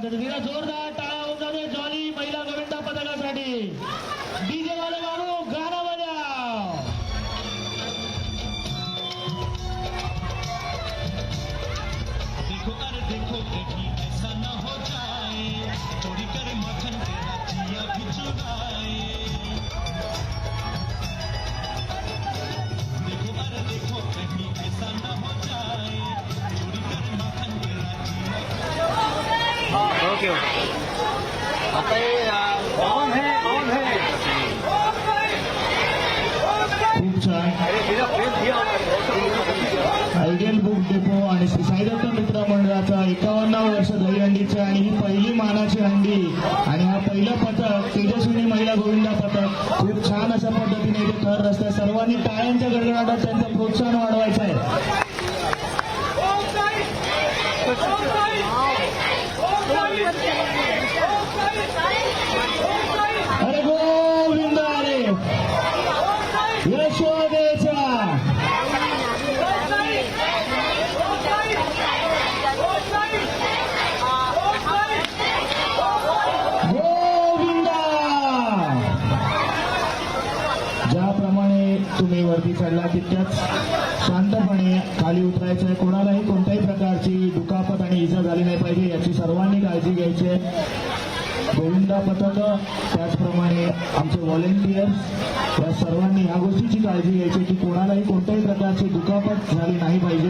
पद्धतीने जोरदार टाळ्या होऊन जाते जॉली महिला गोविंद पदकासाठी. डीजे वाले बाबू गाणं वाजव. देखो अरे देखो कहीं ऐसा न हो जाए, चोरी कर मक्खन तेरा जिया भी चुराए. देखो अरे देखो कहीं ऐसा न हो जाए, चोरी कर मक्खन तेरा जिया. ओके आता ऑन है खूप छान. आयडियल बुक डेपो आणि श्री साईदत्त मित्र मंडळाचा 51 वर्ष दहीहंडीचे आणि ही पहिली मानाची हंडी आणि हा पहिलं पथक तेजस्विनी महिला गोविंदा पथक खूप छान अशा पद्धतीने इथे थर रस्त्यात सर्वांनी टाळ्यांच्या गडगडाटात त्यांचं प्रोत्साहन वाढवायचं आहे. अरे गोविंद अरे यशोदेचा गोविंदा. ज्याप्रमाणे तुम्ही वरती चढला तितक्याच शांतपणे खाली उतरायचं आहे. कोणालाही कोणत्याही प्रकारची दुखापत आणि इजा झाली नाही पाहिजे याची सर्वांनी काळजी घ्यायची आहे. गोविंदा पथक त्याचप्रमाणे आमचे व्हॉलेंटियर्स या सर्वांनी ह्या गोष्टीची काळजी घ्यायची की कोणालाही कोणत्याही प्रकारची दुखापत झाली नाही पाहिजे.